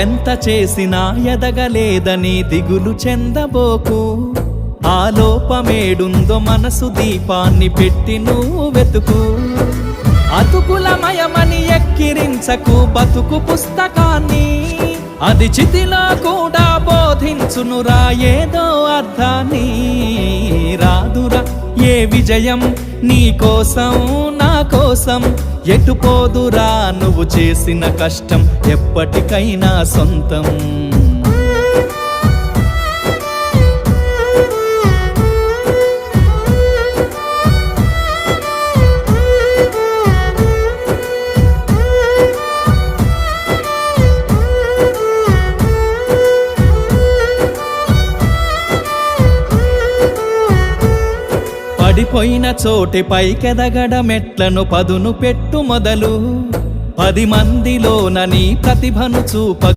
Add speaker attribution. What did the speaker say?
Speaker 1: ఎంత చేసినా ఎదగలేదని దిగులు చెందబోకు. ఆ లోపమేడుందో మనసు దీపాన్ని పెట్టి నువ్వు వెతుకు. అతుకులమయమని ఎక్కిరించకు బతుకు పుస్తకాన్ని, అది చితిలో కూడా బోధించునురా ఏదో అర్థాన్ని. రాదురా ఏ విజయం నీ కోసం నా కోసం, ఎటుపోదురా నువ్వు చేసిన కష్టం ఎప్పటికైనా సొంతం. పడిపోయిన చోటి పైకెదగడ మెట్లను పదును పెట్టు మొదలు. 10 మందిలోన నీ ప్రతిభను చూప